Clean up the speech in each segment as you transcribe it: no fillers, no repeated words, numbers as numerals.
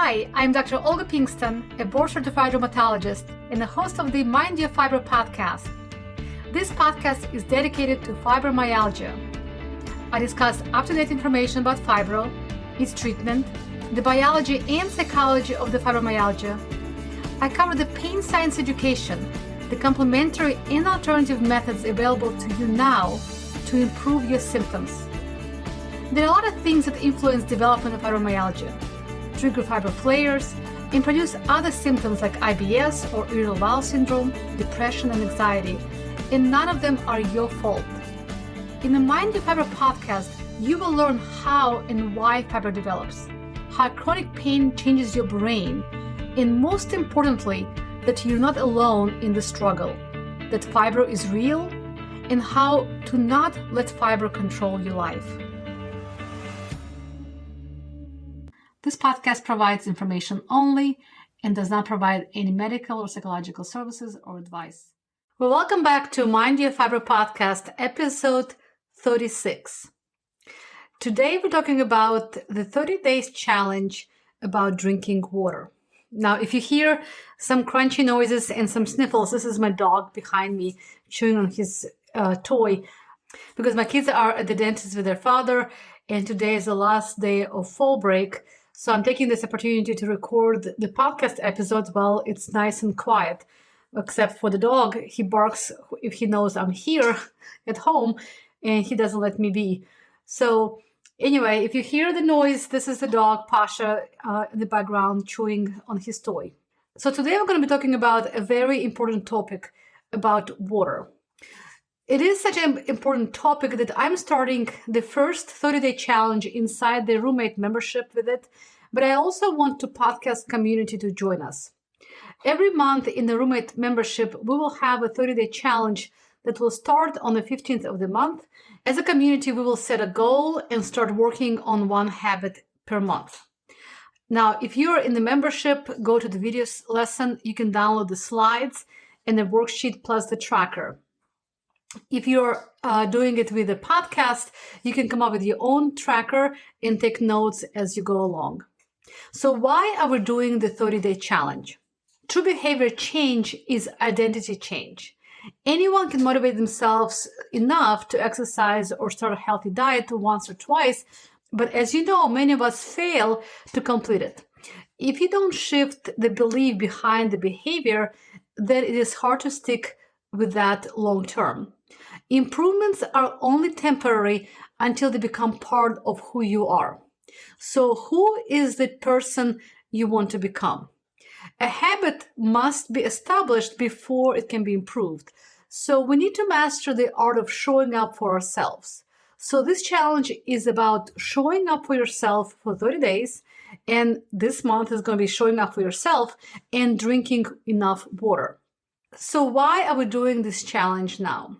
Hi, I'm Dr. Olga Pinkston, a board-certified rheumatologist and the host of the Mind Your Fiber podcast. This podcast is dedicated to fibromyalgia. I discuss up-to-date information about fibro, its treatment, the biology and psychology of the fibromyalgia. I cover the pain science education, the complementary and alternative methods available to you now to improve your symptoms. There are a lot of things that influence development of fibromyalgia, trigger fibro flares, and produce other symptoms like IBS or irritable bowel syndrome, depression, and anxiety, and none of them are your fault. In the Mind Your Fiber podcast, you will learn how and why fibro develops, how chronic pain changes your brain, and most importantly, that you're not alone in the struggle, that fibro is real, and how to not let fibro control your life. This podcast provides information only and does not provide any medical or psychological services or advice. Well, welcome back to Mind Your Fiber podcast, episode 36. Today we're talking about the 30 days challenge about drinking water. Now, if you hear some crunchy noises and some sniffles, this is my dog behind me chewing on his toy because my kids are at the dentist with their father, and today is the last day of fall break. So I'm taking this opportunity to record the podcast episodes while it's nice and quiet, except for the dog. He barks if he knows I'm here at home, and he doesn't let me be. So anyway, if you hear the noise, this is the dog, Pasha, in the background chewing on his toy. So today we're going to be talking about a very important topic about water. It is such an important topic that I'm starting the first 30-day challenge inside the roommate membership with it, but I also want the podcast community to join us. Every month in the roommate membership, we will have a 30-day challenge that will start on the 15th of the month. As a community, we will set a goal and start working on one habit per month. Now, if you're in the membership, go to the video lesson. You can download the slides and the worksheet plus the tracker. If you're doing it with a podcast, you can come up with your own tracker and take notes as you go along. So why are we doing the 30-day challenge? True behavior change is identity change. Anyone can motivate themselves enough to exercise or start a healthy diet once or twice, but as you know, many of us fail to complete it. If you don't shift the belief behind the behavior, then it is hard to stick with that long term. Improvements are only temporary until they become part of who you are. So who is the person you want to become? A habit must be established before it can be improved. So we need to master the art of showing up for ourselves. So this challenge is about showing up for yourself for 30 days. And this month is going to be showing up for yourself and drinking enough water. So why are we doing this challenge now?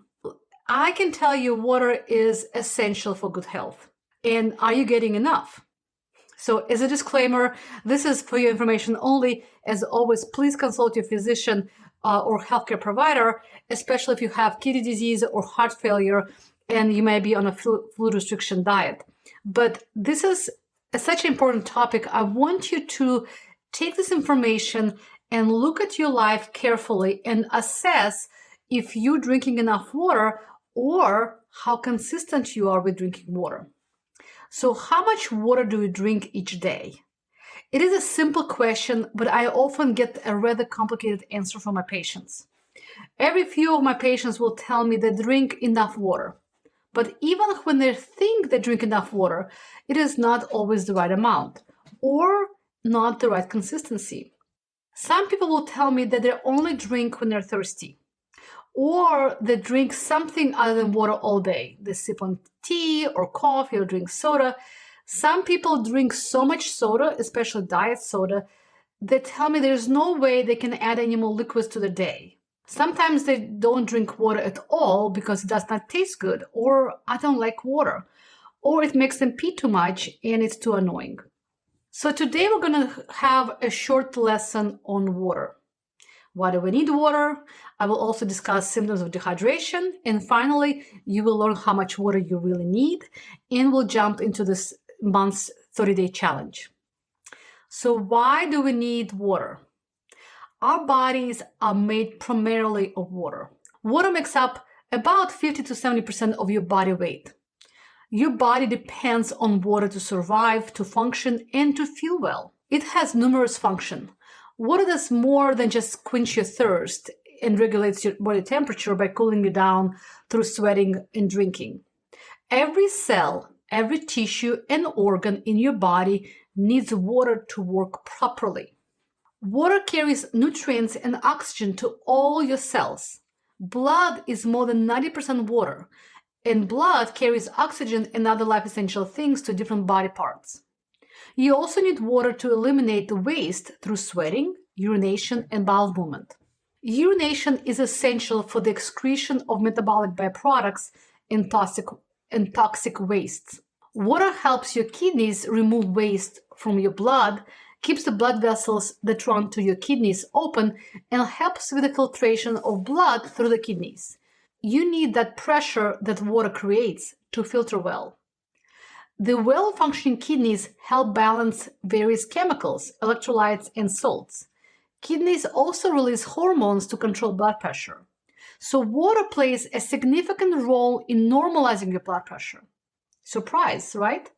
I can tell you water is essential for good health. And are you getting enough? So as a disclaimer, this is for your information only. As always, please consult your physician or healthcare provider, especially if you have kidney disease or heart failure and you may be on a fluid restriction diet. But this is such an important topic. I want you to take this information and look at your life carefully and assess if you're drinking enough water or how consistent you are with drinking water. So how much water do you drink each day? It is a simple question, but I often get a rather complicated answer from my patients. Every few of my patients will tell me they drink enough water. But even when they think they drink enough water, it is not always the right amount or not the right consistency. Some people will tell me that they only drink when they're thirsty, or they drink something other than water all day. They sip on tea or coffee or drink soda. Some people drink so much soda, especially diet soda, they tell me there's no way they can add any more liquids to the day. Sometimes they don't drink water at all because it does not taste good, or I don't like water, or it makes them pee too much and it's too annoying. So today we're going to have a short lesson on water. Why do we need water? I will also discuss symptoms of dehydration. And finally, you will learn how much water you really need. And we'll jump into this month's 30-day challenge. So why do we need water? Our bodies are made primarily of water. Water makes up about 50 to 70% of your body weight. Your body depends on water to survive, to function, and to feel well. It has numerous functions. Water does more than just quench your thirst and regulates your body temperature by cooling you down through sweating and drinking. Every cell, every tissue, and organ in your body needs water to work properly. Water carries nutrients and oxygen to all your cells. Blood is more than 90% water, and blood carries oxygen and other life essential things to different body parts. You also need water to eliminate the waste through sweating, urination, and bowel movement. Urination is essential for the excretion of metabolic byproducts and toxic wastes. Water helps your kidneys remove waste from your blood, keeps the blood vessels that run to your kidneys open, and helps with the filtration of blood through the kidneys. You need that pressure that water creates to filter well. The well-functioning kidneys help balance various chemicals, electrolytes, and salts. Kidneys also release hormones to control blood pressure. So water plays a significant role in normalizing your blood pressure. Surprise, right?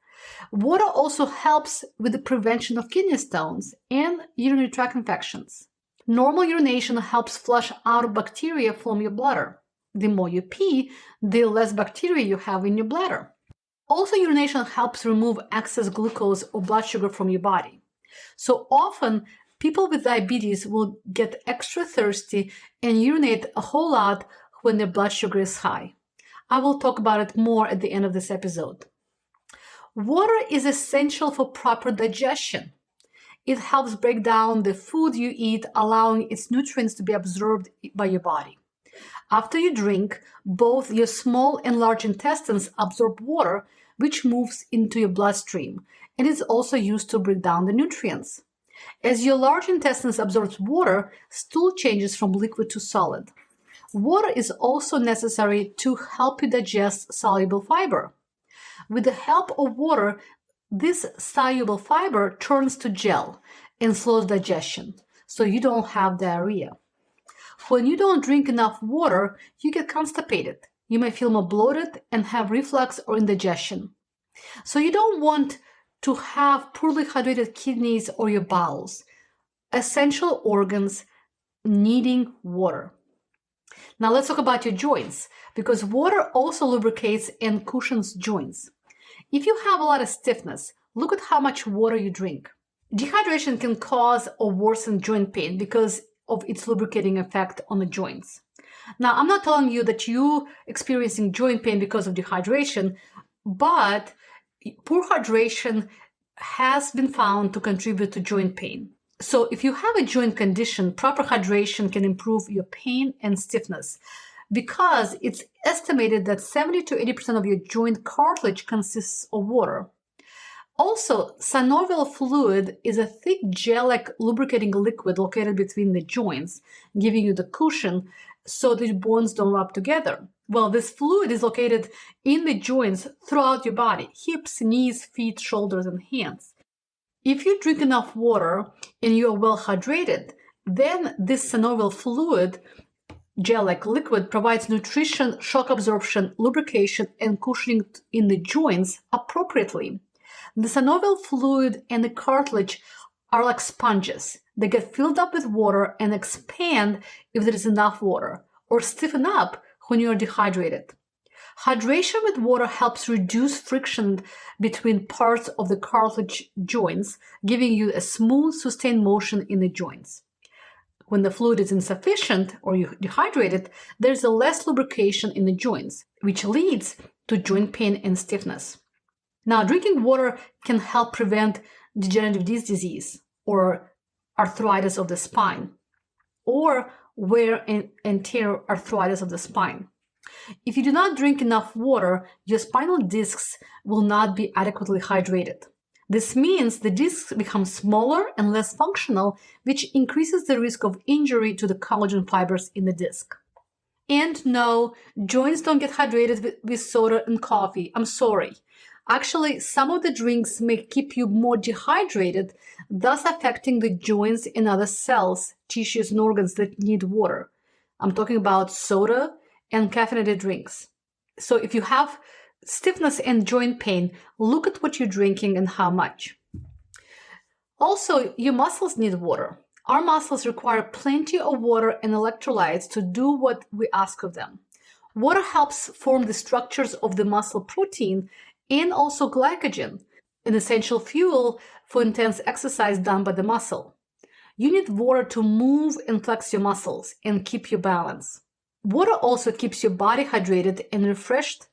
Water also helps with the prevention of kidney stones and urinary tract infections. Normal urination helps flush out bacteria from your bladder. The more you pee, the less bacteria you have in your bladder. Also, urination helps remove excess glucose or blood sugar from your body. So often, people with diabetes will get extra thirsty and urinate a whole lot when their blood sugar is high. I will talk about it more at the end of this episode. Water is essential for proper digestion. It helps break down the food you eat, allowing its nutrients to be absorbed by your body. After you drink, both your small and large intestines absorb water, which moves into your bloodstream, and is also used to break down the nutrients. As your large intestines absorb water, stool changes from liquid to solid. Water is also necessary to help you digest soluble fiber. With the help of water, this soluble fiber turns to gel and slows digestion, so you don't have diarrhea. When you don't drink enough water, you get constipated. You may feel more bloated and have reflux or indigestion. So you don't want to have poorly hydrated kidneys or your bowels. Essential organs needing water. Now let's talk about your joints, because water also lubricates and cushions joints. If you have a lot of stiffness, look at how much water you drink. Dehydration can cause or worsen joint pain because of its lubricating effect on the joints. Now, I'm not telling you that you're experiencing joint pain because of dehydration, but poor hydration has been found to contribute to joint pain. So if you have a joint condition, proper hydration can improve your pain and stiffness, because it's estimated that 70 to 80% of your joint cartilage consists of water. Also, synovial fluid is a thick gel-like lubricating liquid located between the joints, giving you the cushion so the bones don't rub together. Well, this fluid is located in the joints throughout your body: hips, knees, feet, shoulders, and hands. If you drink enough water and you are well hydrated, then this synovial fluid, gel-like liquid, provides nutrition, shock absorption, lubrication, and cushioning in the joints appropriately. The synovial fluid and the cartilage are like sponges. They get filled up with water and expand if there is enough water, or stiffen up when you are dehydrated. Hydration with water helps reduce friction between parts of the cartilage joints, giving you a smooth, sustained motion in the joints. When the fluid is insufficient or you're dehydrated, there's a less lubrication in the joints, which leads to joint pain and stiffness. Now, drinking water can help prevent degenerative disc disease or arthritis of the spine, or wear and tear arthritis of the spine. If you do not drink enough water, your spinal discs will not be adequately hydrated. This means the discs become smaller and less functional, which increases the risk of injury to the collagen fibers in the disc. And no, joints don't get hydrated with soda and coffee. I'm sorry. Actually, some of the drinks may keep you more dehydrated, thus affecting the joints and other cells, tissues, and organs that need water. I'm talking about soda and caffeinated drinks. So if you have stiffness and joint pain, look at what you're drinking and how much. Also, your muscles need water. Our muscles require plenty of water and electrolytes to do what we ask of them. Water helps form the structures of the muscle protein and also glycogen, an essential fuel for intense exercise done by the muscle. You need water to move and flex your muscles and keep your balance. Water also keeps your body hydrated and refreshed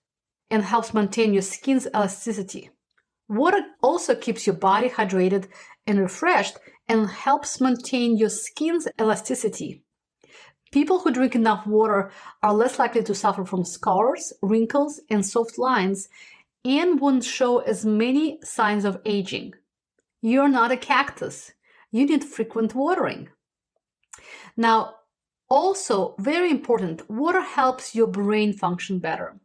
and helps maintain your skin's elasticity. Water also keeps your body hydrated and refreshed and helps maintain your skin's elasticity. People who drink enough water are less likely to suffer from scars, wrinkles, and soft lines and won't show as many signs of aging. You're not a cactus. You need frequent watering. Now, also, very important, water helps your brain function better.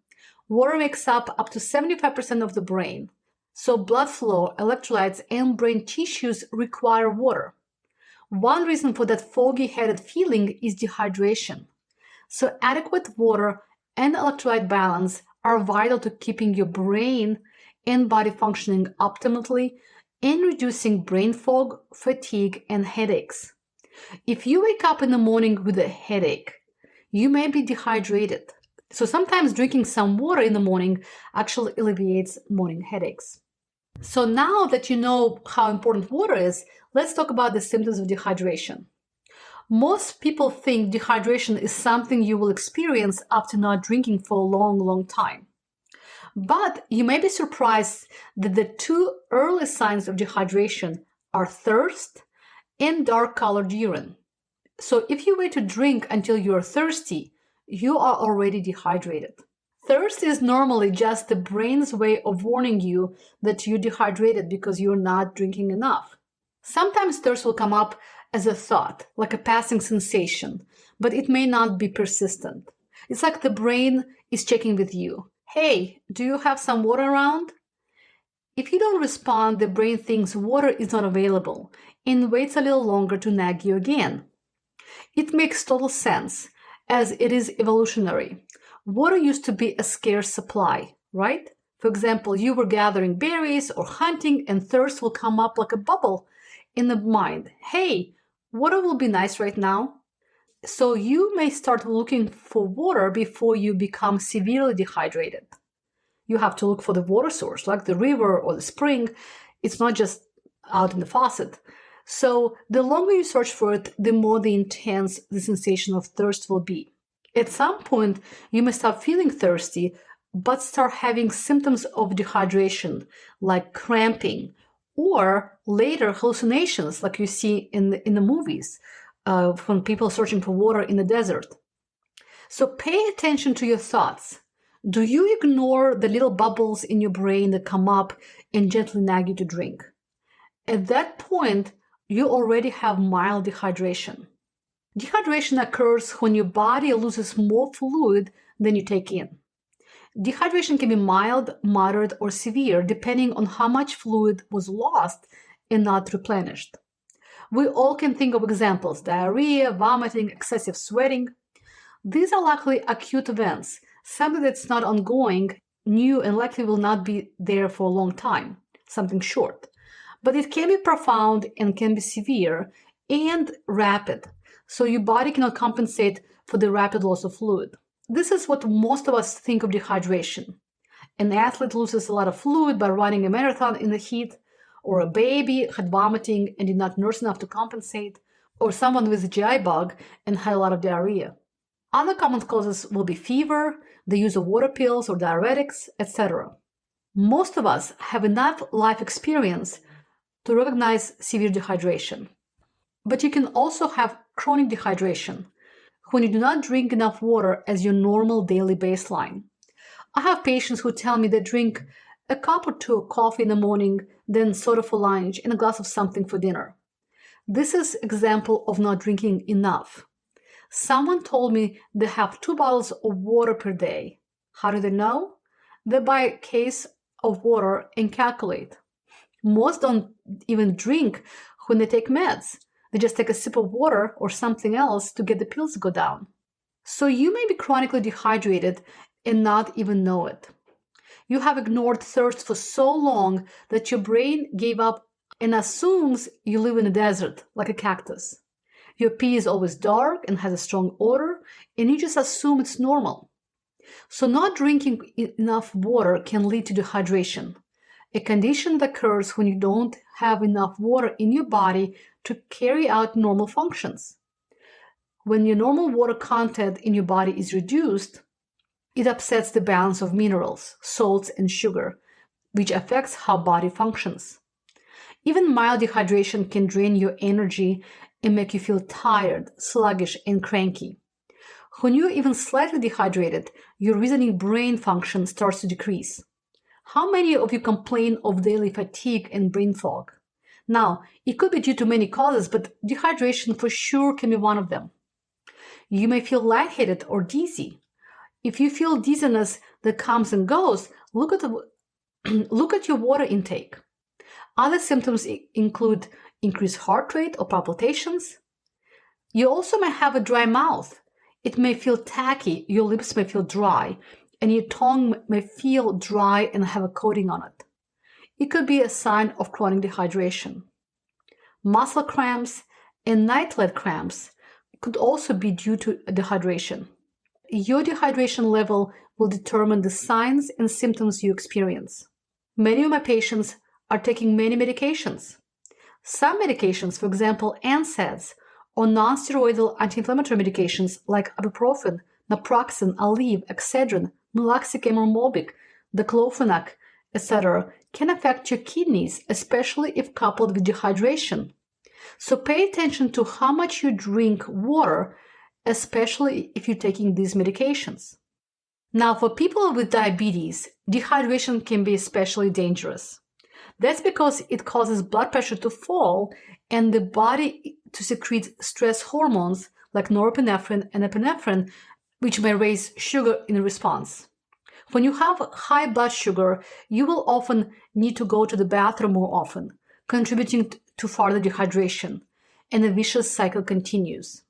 Water makes up to 75% of the brain. So blood flow, electrolytes, and brain tissues require water. One reason for that foggy-headed feeling is dehydration. So adequate water and electrolyte balance are vital to keeping your brain and body functioning optimally and reducing brain fog, fatigue, and headaches. If you wake up in the morning with a headache, you may be dehydrated. So sometimes drinking some water in the morning actually alleviates morning headaches. So now that you know how important water is, let's talk about the symptoms of dehydration. Most people think dehydration is something you will experience after not drinking for a long time. But you may be surprised that the two early signs of dehydration are thirst and dark-colored urine. So if you wait to drink until you are thirsty, you are already dehydrated. Thirst is normally just the brain's way of warning you that you're dehydrated because you're not drinking enough. Sometimes thirst will come up as a thought, like a passing sensation, but it may not be persistent. It's like the brain is checking with you. Hey, do you have some water around? If you don't respond, the brain thinks water is not available and waits a little longer to nag you again. It makes total sense, as it is evolutionary. Water used to be a scarce supply, right? For example, you were gathering berries or hunting and thirst will come up like a bubble in the mind. Hey, water will be nice right now. So you may start looking for water before you become severely dehydrated. You have to look for the water source, like the river or the spring. It's not just out in the faucet. So the longer you search for it, the more intense the sensation of thirst will be. At some point, you may stop feeling thirsty, but start having symptoms of dehydration, like cramping, or later hallucinations, like you see in the movies, from people searching for water in the desert. So pay attention to your thoughts. Do you ignore the little bubbles in your brain that come up and gently nag you to drink? At that point, you already have mild dehydration. Dehydration occurs when your body loses more fluid than you take in. Dehydration can be mild, moderate, or severe depending on how much fluid was lost and not replenished. We all can think of examples: diarrhea, vomiting, excessive sweating. These are likely acute events, something that's not ongoing, new, and likely will not be there for a long time, something short. But it can be profound and can be severe and rapid, so your body cannot compensate for the rapid loss of fluid. This is what most of us think of dehydration. An athlete loses a lot of fluid by running a marathon in the heat, or a baby had vomiting and did not nurse enough to compensate, or someone with a GI bug and had a lot of diarrhea. Other common causes will be fever, the use of water pills or diuretics, etc. Most of us have enough life experience to recognize severe dehydration. But you can also have chronic dehydration, when you do not drink enough water as your normal daily baseline. I have patients who tell me they drink a cup or two of coffee in the morning, then soda for lunch, and a glass of something for dinner. This is an example of not drinking enough. Someone told me they have 2 bottles of water per day. How do they know? They buy a case of water and calculate. Most don't even drink when they take meds. They just take a sip of water or something else to get the pills to go down. So you may be chronically dehydrated and not even know it. You have ignored thirst for so long that your brain gave up and assumes you live in a desert like a cactus. Your pee is always dark and has a strong odor, and you just assume it's normal. So not drinking enough water can lead to dehydration, a condition that occurs when you don't have enough water in your body to carry out normal functions. When your normal water content in your body is reduced, it upsets the balance of minerals, salts, and sugar, which affects how body functions. Even mild dehydration can drain your energy and make you feel tired, sluggish, and cranky. When you're even slightly dehydrated, your reasoning brain function starts to decrease. How many of you complain of daily fatigue and brain fog? Now, it could be due to many causes, but dehydration for sure can be one of them. You may feel lightheaded or dizzy. If you feel dizziness that comes and goes, look at your water intake. Other symptoms include increased heart rate or palpitations. You also may have a dry mouth. It may feel tacky, your lips may feel dry, and your tongue may feel dry and have a coating on it. It could be a sign of chronic dehydration. Muscle cramps and nightlet cramps could also be due to dehydration. Your dehydration level will determine the signs and symptoms you experience. Many of my patients are taking many medications. Some medications, for example, NSAIDs, or non-steroidal anti-inflammatory medications like ibuprofen, naproxen, Aleve, Excedrin, meloxicam or Mobic, diclofenac, etc., can affect your kidneys, especially if coupled with dehydration. So pay attention to how much you drink water, especially if you're taking these medications. Now, for people with diabetes, dehydration can be especially dangerous. That's because it causes blood pressure to fall and the body to secrete stress hormones like norepinephrine and epinephrine, which may raise sugar in response. When you have high blood sugar, you will often need to go to the bathroom more often, contributing to further dehydration, and the vicious cycle continues.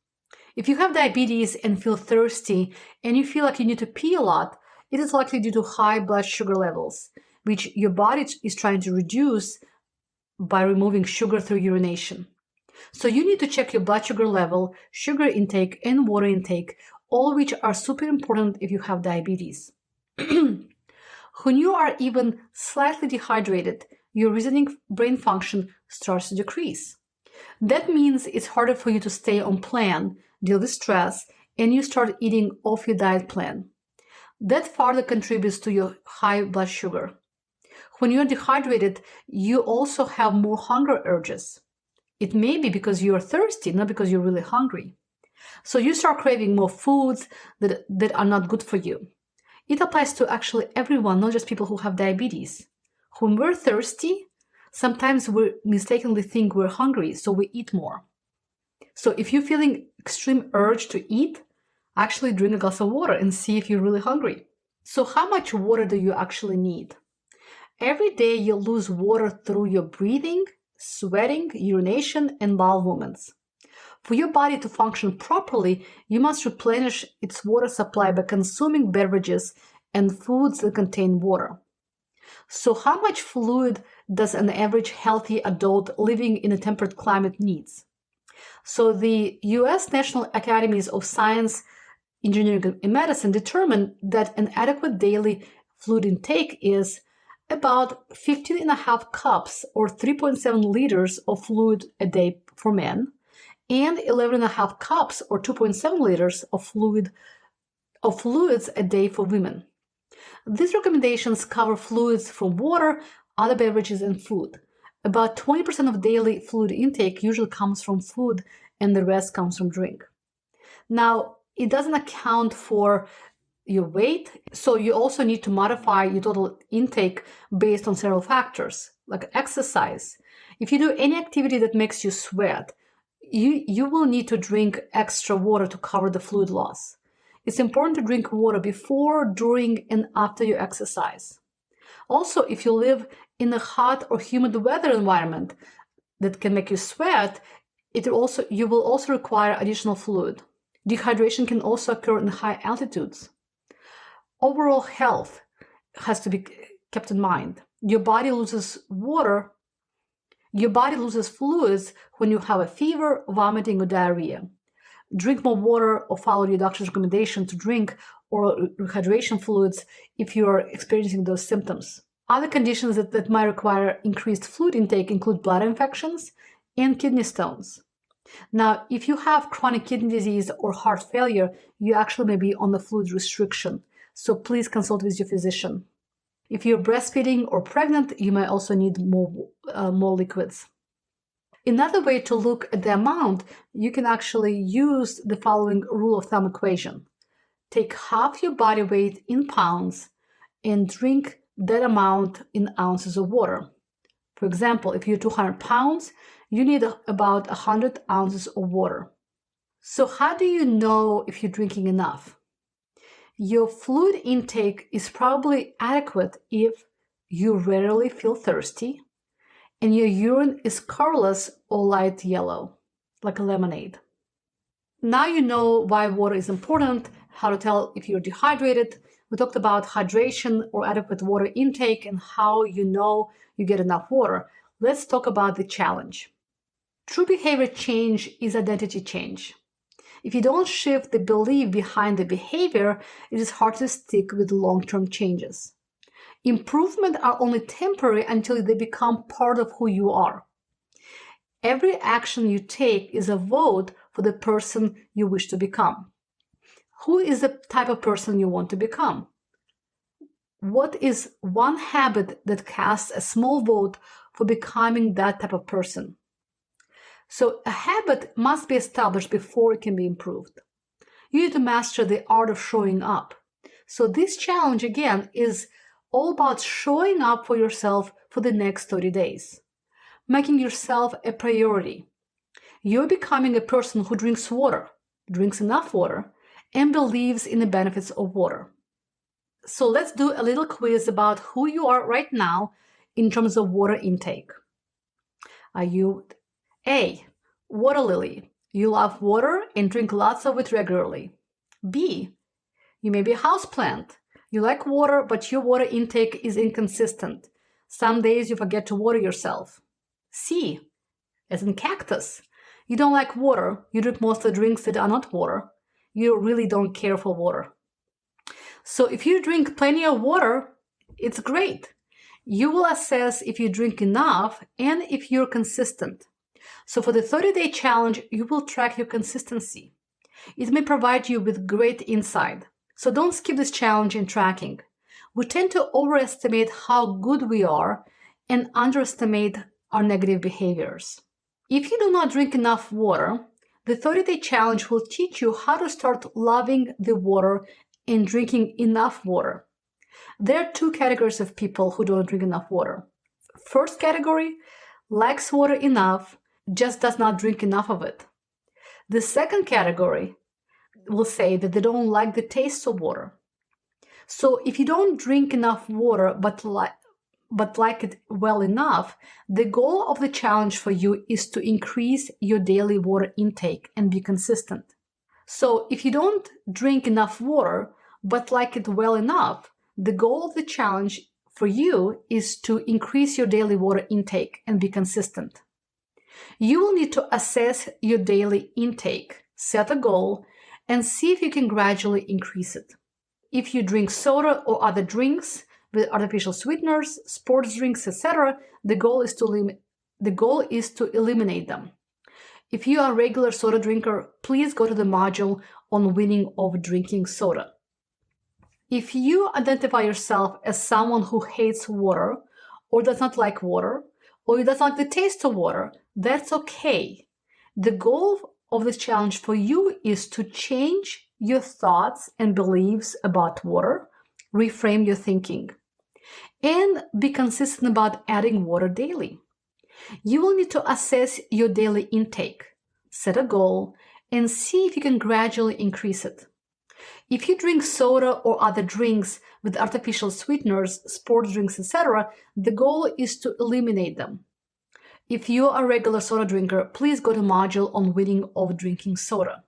If you have diabetes and feel thirsty and you feel like you need to pee a lot, it is likely due to high blood sugar levels, which your body is trying to reduce by removing sugar through urination. So you need to check your blood sugar level, sugar intake, and water intake, all of which are super important if you have diabetes. When you are even slightly dehydrated, your reasoning brain function starts to decrease. That means it's harder for you to stay on plan, deal with stress, and you start eating off your diet plan. That further contributes to your high blood sugar. When you're dehydrated, you also have more hunger urges. It may be because you're thirsty, not because you're really hungry. So you start craving more foods that are not good for you. It applies to actually everyone, not just people who have diabetes. When we're thirsty, sometimes we mistakenly think we're hungry, so we eat more. So if you're feeling extreme urge to eat, actually drink a glass of water and see if you're really hungry. So how much water do you actually need? Every day you lose water through your breathing, sweating, urination, and bowel movements. For your body to function properly, you must replenish its water supply by consuming beverages and foods that contain water. So how much fluid does an average healthy adult living in a temperate climate needs? So the U.S. National Academies of Science, Engineering, and Medicine determined that an adequate daily fluid intake is about 15.5 cups or 3.7 liters of fluid a day for men, and 11.5 cups or 2.7 liters of fluids a day for women. These recommendations cover fluids from water, other beverages, and food. About 20% of daily fluid intake usually comes from food, and the rest comes from drink. Now, it doesn't account for your weight, so you also need to modify your total intake based on several factors, like exercise. If you do any activity that makes you sweat, you will need to drink extra water to cover the fluid loss. It's important to drink water before, during, and after your exercise. Also, if you live in a hot or humid weather environment that can make you sweat, you will also require additional fluid. Dehydration can also occur in high altitudes. Overall health has to be kept in mind. Your body loses fluids when you have a fever, vomiting, or diarrhea. Drink more water or follow your doctor's recommendation to drink or rehydration fluids if you are experiencing those symptoms. Other conditions that might require increased fluid intake include bladder infections and kidney stones. Now, if you have chronic kidney disease or heart failure, you actually may be on the fluid restriction, so please consult with your physician. If you're breastfeeding or pregnant, you may also need more liquids. Another way to look at the amount, you can actually use the following rule of thumb equation. Take half your body weight in pounds and drink that amount in ounces of water. For example, if you're 200 pounds, you need about 100 ounces of water. So how do you know if you're drinking enough? Your fluid intake is probably adequate if you rarely feel thirsty and your urine is colorless or light yellow, like a lemonade. Now you know why water is important, how to tell if you're dehydrated. We talked about hydration or adequate water intake and how you know you get enough water. Let's talk about the challenge. True behavior change is identity change. If you don't shift the belief behind the behavior, it is hard to stick with long-term changes. Improvements are only temporary until they become part of who you are. Every action you take is a vote for the person you wish to become. Who is the type of person you want to become? What is one habit that casts a small vote for becoming that type of person? So a habit must be established before it can be improved. You need to master the art of showing up. So this challenge, again, is all about showing up for yourself for the next 30 days, making yourself a priority. You're becoming a person who drinks water, drinks enough water, and believes in the benefits of water. So let's do a little quiz about who you are right now in terms of water intake. Are you A, water lily? You love water and drink lots of it regularly. B, you may be a houseplant. You like water, but your water intake is inconsistent. Some days you forget to water yourself. C, as in cactus. You don't like water. You drink mostly drinks that are not water. You really don't care for water. So if you drink plenty of water, it's great. You will assess if you drink enough and if you're consistent. So for the 30-day challenge, you will track your consistency. It may provide you with great insight. So don't skip this challenge in tracking. We tend to overestimate how good we are and underestimate our negative behaviors. If you do not drink enough water, the 30-day challenge will teach you how to start loving the water and drinking enough water. There are two categories of people who don't drink enough water. First category, likes water enough, just does not drink enough of it. The second category will say that they don't like the taste of water. So if you don't drink enough water but like it well enough, the goal of the challenge for you is to increase your daily water intake and be consistent. So if you don't drink enough water but like it well enough, the goal of the challenge for you is to increase your daily water intake and be consistent. You will need to assess your daily intake, set a goal, and see if you can gradually increase it. If you drink soda or other drinks with artificial sweeteners, sports drinks, etc., the goal is to eliminate them. If you are a regular soda drinker, please go to the module on winning over drinking soda. If you identify yourself as someone who hates water or does not like water or does not like the taste of water, that's okay. The goal of this challenge for you is to change your thoughts and beliefs about water, reframe your thinking, and be consistent about adding water daily. You will need to assess your daily intake, set a goal, and see if you can gradually increase it. If you drink soda or other drinks with artificial sweeteners, sports drinks, etc., the goal is to eliminate them. If you are a regular soda drinker, please go to module on weaning off drinking soda.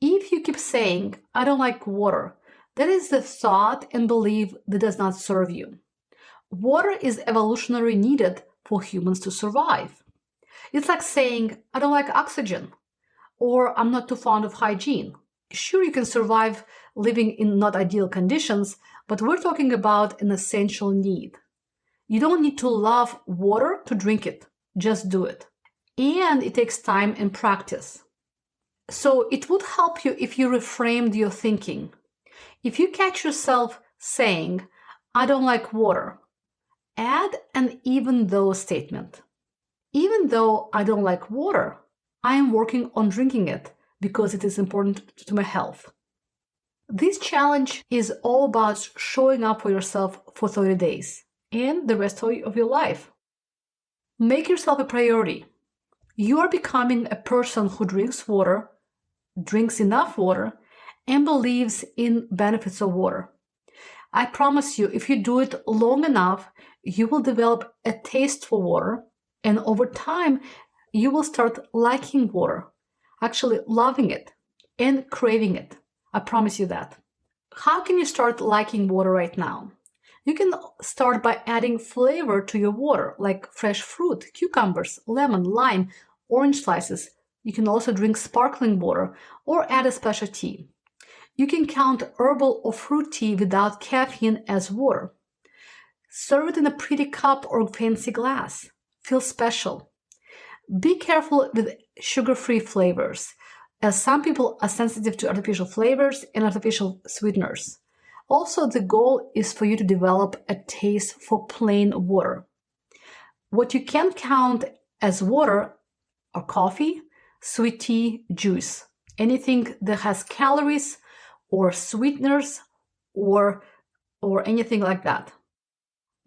If you keep saying, I don't like water, that is the thought and belief that does not serve you. Water is evolutionarily needed for humans to survive. It's like saying, I don't like oxygen, or I'm not too fond of hygiene. Sure, you can survive living in not ideal conditions, but we're talking about an essential need. You don't need to love water to drink it. Just do it. And it takes time and practice. So it would help you if you reframed your thinking. If you catch yourself saying, I don't like water, add an even though statement. Even though I don't like water, I am working on drinking it because it is important to my health. This challenge is all about showing up for yourself for 30 days and the rest of your life. Make yourself a priority. You are becoming a person who drinks water, drinks enough water, and believes in benefits of water. I promise you, if you do it long enough, you will develop a taste for water, and over time, you will start liking water, actually loving it and craving it. I promise you that. How can you start liking water right now? You can start by adding flavor to your water, like fresh fruit, cucumbers, lemon, lime, orange slices. You can also drink sparkling water or add a special tea. You can count herbal or fruit tea without caffeine as water. Serve it in a pretty cup or fancy glass. Feel special. Be careful with sugar-free flavors, as some people are sensitive to artificial flavors and artificial sweeteners. Also, the goal is for you to develop a taste for plain water. What you can count as water are coffee, sweet tea, juice, anything that has calories or sweeteners or anything like that.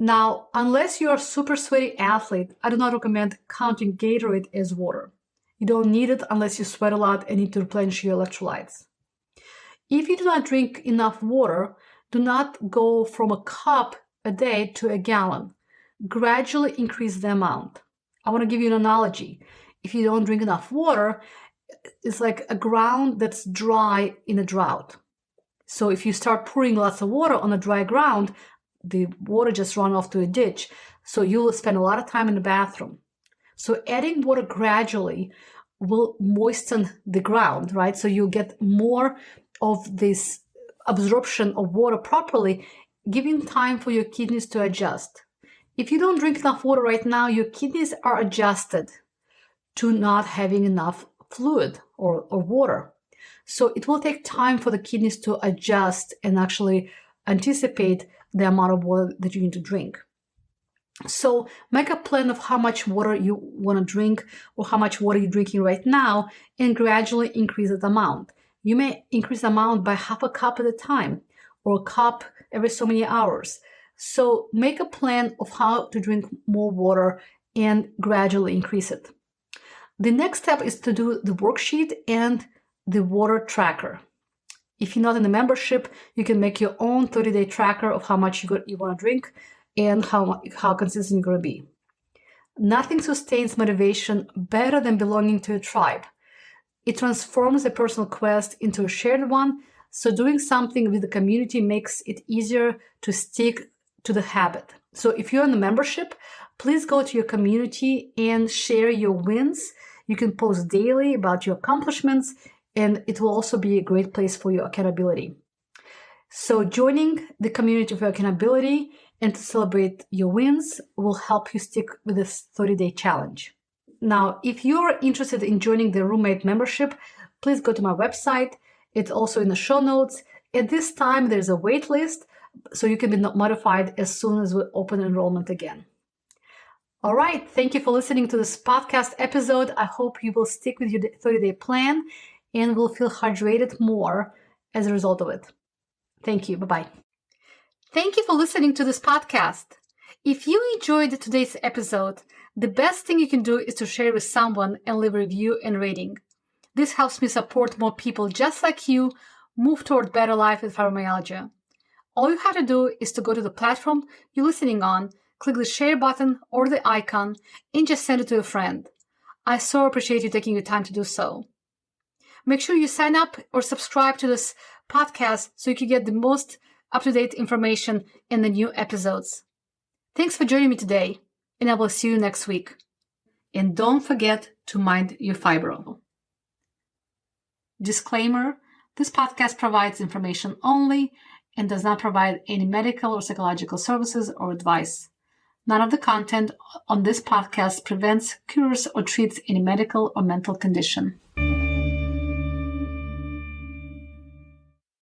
Now, unless you're a super sweaty athlete, I do not recommend counting Gatorade as water. You don't need it unless you sweat a lot and need to replenish your electrolytes. If you do not drink enough water, do not go from a cup a day to a gallon. Gradually increase the amount. I want to give you an analogy. If you don't drink enough water, it's like a ground that's dry in a drought. So if you start pouring lots of water on a dry ground, the water just runs off to a ditch. So you will spend a lot of time in the bathroom. So adding water gradually will moisten the ground, right? So you get more of this absorption of water properly, giving time for your kidneys to adjust. If you don't drink enough water right now, your kidneys are adjusted to not having enough fluid or water. So it will take time for the kidneys to adjust and actually anticipate the amount of water that you need to drink. So make a plan of how much water you want to drink or how much water you're drinking right now and gradually increase that amount. You may increase the amount by half a cup at a time or a cup every so many hours. So make a plan of how to drink more water and gradually increase it. The next step is to do the worksheet and the water tracker. If you're not in the membership, you can make your own 30-day tracker of how much you want to drink and how consistent you're going to be. Nothing sustains motivation better than belonging to a tribe. It transforms a personal quest into a shared one, so doing something with the community makes it easier to stick to the habit. So if you're in the membership, please go to your community and share your wins. You can post daily about your accomplishments, and it will also be a great place for your accountability. So joining the community for accountability and to celebrate your wins will help you stick with this 30-day challenge. Now, if you're interested in joining the roommate membership, please go to my website. It's also in the show notes. At this time, there's a wait list, so you can be notified as soon as we open enrollment again. All right, thank you for listening to this podcast episode. I hope you will stick with your 30-day plan and will feel hydrated more as a result of it. Thank you. Bye-bye. Thank you for listening to this podcast. If you enjoyed today's episode, the best thing you can do is to share with someone and leave a review and rating. This helps me support more people just like you move toward better life with fibromyalgia. All you have to do is to go to the platform you're listening on, click the share button or the icon, and just send it to a friend. I so appreciate you taking your time to do so. Make sure you sign up or subscribe to this podcast so you can get the most up-to-date information in the new episodes. Thanks for joining me today, and I will see you next week. And don't forget to mind your fibro. Disclaimer, this podcast provides information only and does not provide any medical or psychological services or advice. None of the content on this podcast prevents, cures, or treats any medical or mental condition.